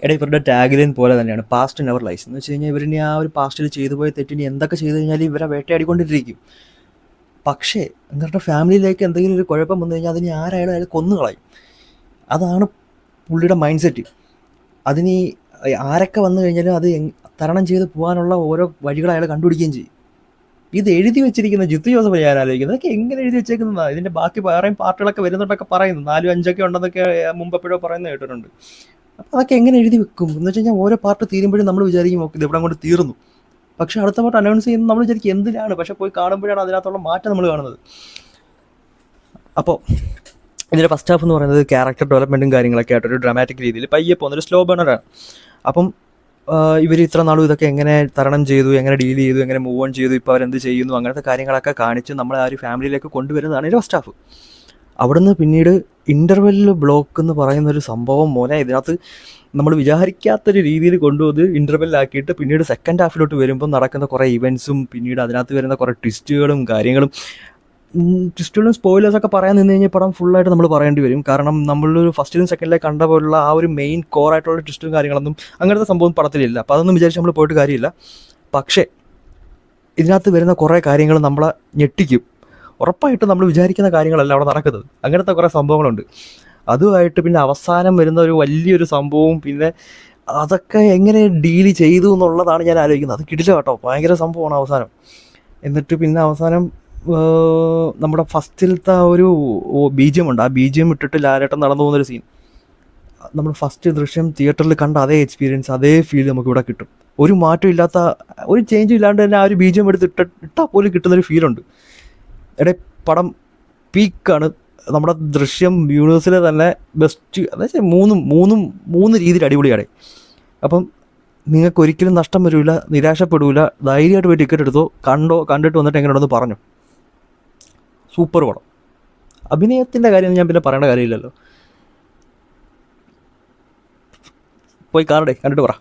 എടാ ഇവരുടെ ടാഗ്ലൈൻ പോലെ തന്നെയാണ് പാസ്റ്റ് നെവർ ലൈസ് എന്ന് വെച്ച് കഴിഞ്ഞാൽ ഇവരിനി ആ ഒരു പാസ്റ്റിൽ ചെയ്തു പോയ തെറ്റിനി എന്തൊക്കെ ചെയ്തു കഴിഞ്ഞാൽ ഇവരെ വേട്ടയാടിക്കൊണ്ടിരിക്കും. പക്ഷേ ഇവരുടെ ഫാമിലിയിലേക്ക് എന്തെങ്കിലും ഒരു കുഴപ്പം വന്നു കഴിഞ്ഞാൽ അതിന് ആരായാലും അയാൾ കൊന്നുകളയും. അതാണ് പുള്ളിയുടെ മൈൻഡ് സെറ്റ്. അതിന് ആരൊക്കെ വന്നു കഴിഞ്ഞാലും അത് തരണം ചെയ്ത് പോകാനുള്ള ഓരോ വഴികൾ അയാൾ കണ്ടുപിടിക്കുകയും ചെയ്യും. ഇത് എഴുതി വെച്ചിരിക്കുന്ന ജിത്തു ജോസഫ് ഞാൻ ആലോചിക്കുന്നത് അതൊക്കെ എങ്ങനെ എഴുതി വെച്ചേക്കുന്നതാണ്. ഇതിൻ്റെ ബാക്കി വേറെയും പാർട്ടുകളൊക്കെ വരുന്നുണ്ടൊക്കെ പറയുന്നു, 4, 5 ഉണ്ടെന്നൊക്കെ മുമ്പ് എപ്പോഴോ പറയുന്നത് കേട്ടിട്ടുണ്ട്. അപ്പോൾ അതൊക്കെ എങ്ങനെ എഴുതി വെക്കും എന്ന് വെച്ച് കഴിഞ്ഞാൽ ഓരോ പാർട്ട് തീരുമ്പോഴും നമ്മൾ വിചാരിക്കും ഓക്കെ ഇത് ഇവിടെ കൊണ്ട് തീർന്നു. പക്ഷേ അടുത്ത പാർട്ട് അനൗൺസ് ചെയ്യുന്നത് നമ്മൾ വിചാരിക്കും എന്തിനാണ്, പക്ഷേ പോയി കാണുമ്പോഴാണ് അതിനകത്തുള്ള മാറ്റം നമ്മൾ കാണുന്നത്. അപ്പോൾ ഇതിൻ്റെ ഫസ്റ്റ് ഹാഫ് എന്ന് പറയുന്നത് ക്യാരക്ടർ ഡെവലപ്മെൻറ്റും കാര്യങ്ങളൊക്കെ ആയിട്ടൊരു ഡ്രാമാറ്റിക് രീതിയിൽ പയ്യെ പോകുന്നൊരു സ്ലോ ബേണറാണ്. അപ്പം ഇവർ ഇത്ര നാളും ഇതൊക്കെ എങ്ങനെ തരണം ചെയ്തു, എങ്ങനെ ഡീൽ ചെയ്തു, എങ്ങനെ മൂവ് ഓൺ ചെയ്തു, ഇപ്പോൾ അവരെന്ത് ചെയ്യുന്നു, അങ്ങനത്തെ കാര്യങ്ങളൊക്കെ കാണിച്ച് നമ്മളെ ആ ഒരു ഫാമിലിയിലേക്ക് കൊണ്ടുവരുന്നതാണ് ഇതിൻ്റെ ഫസ്റ്റ് ഹാഫ്. അവിടുന്ന് പിന്നീട് ഇൻ്റർവെൽ ബ്ലോക്ക് എന്ന് പറയുന്നൊരു സംഭവം മോനെ ഇതിനകത്ത് നമ്മൾ വിചാരിക്കാത്തൊരു രീതിയിൽ കൊണ്ടുവന്ന് ഇൻ്റർവെല്ലാക്കിയിട്ട് പിന്നീട് സെക്കൻഡ് ഹാഫിലോട്ട് വരുമ്പോൾ നടക്കുന്ന കുറേ ഇവൻറ്റ്സും പിന്നീട് അതിനകത്ത് വരുന്ന കുറേ ട്വിസ്റ്റുകളും കാര്യങ്ങളും. ട്വിസ്റ്റുകളും സ്പോയിലേഴ്സൊക്കെ പറയാൻ നിന്ന് കഴിഞ്ഞാൽ പടം ഫുള്ളായിട്ട് നമ്മൾ പറയേണ്ടി വരും. കാരണം നമ്മളൊരു ഫസ്റ്റിലും സെക്കൻഡിലേക്ക് കണ്ട പോലുള്ള ആ ഒരു മെയിൻ കോറായിട്ടുള്ള ട്വിസ്റ്റും കാര്യങ്ങളൊന്നും അങ്ങനത്തെ സംഭവം പടത്തിലില്ല. അപ്പോൾ അതൊന്നും വിചാരിച്ച് നമ്മൾ പോയിട്ട് കാര്യമില്ല. പക്ഷേ ഇതിനകത്ത് വരുന്ന കുറേ കാര്യങ്ങൾ നമ്മളെ ഞെട്ടിക്കും. ഉറപ്പായിട്ടും നമ്മൾ വിചാരിക്കുന്ന കാര്യങ്ങളല്ല അവിടെ നടക്കുന്നത്. അങ്ങനത്തെ കുറേ സംഭവങ്ങളുണ്ട്. അതുമായിട്ട് പിന്നെ അവസാനം വരുന്ന ഒരു വലിയൊരു സംഭവവും പിന്നെ അതൊക്കെ എങ്ങനെ ഡീല് ചെയ്തു എന്നുള്ളതാണ് ഞാൻ ആലോചിക്കുന്നത്. അത് കിടില കേട്ടോ, ഭയങ്കര സംഭവമാണ് അവസാനം. എന്നിട്ട് പിന്നെ അവസാനം നമ്മുടെ ഫസ്റ്റിലത്തെ ആ ഒരു ബീജിയമുണ്ട്, ആ ബീജിയം ഇട്ടിട്ട് ലാലേട്ടൻ നടന്നു പോകുന്നൊരു സീൻ, നമ്മൾ ഫസ്റ്റ് ദൃശ്യം തിയേറ്ററിൽ കണ്ട അതേ എക്സ്പീരിയൻസ് അതേ ഫീൽ നമുക്കിവിടെ കിട്ടും. ഒരു മാറ്റം ഇല്ലാത്ത, ഒരു ചേഞ്ചും ഇല്ലാണ്ട് തന്നെ ആ ഒരു ബീജിയം എടുത്ത് ഇട്ടാൽ പോലും കിട്ടുന്നൊരു ഫീലുണ്ട്. എടേ പടം പീക്കാണ്. നമ്മുടെ ദൃശ്യം യൂണിവേഴ്സിലെ തന്നെ ബെസ്റ്റ്, അതായത് മൂന്ന് രീതിയിൽ അടിപൊളിയാണ്. അപ്പം നിങ്ങൾക്ക് ഒരിക്കലും നഷ്ടം വരില്ല, നിരാശപ്പെടില്ല. ധൈര്യമായിട്ട് പോയി ടിക്കറ്റ് എടുത്തോ, കണ്ടിട്ട് വന്നിട്ട് എങ്ങനെയുണ്ടെന്ന് പറഞ്ഞു. സൂപ്പർ പടം. അഭിനയത്തിൻ്റെ കാര്യം ഞാൻ പിന്നെ പറയേണ്ട കാര്യമില്ലല്ലോ. പോയി കണ്ടിട്ട് പറ.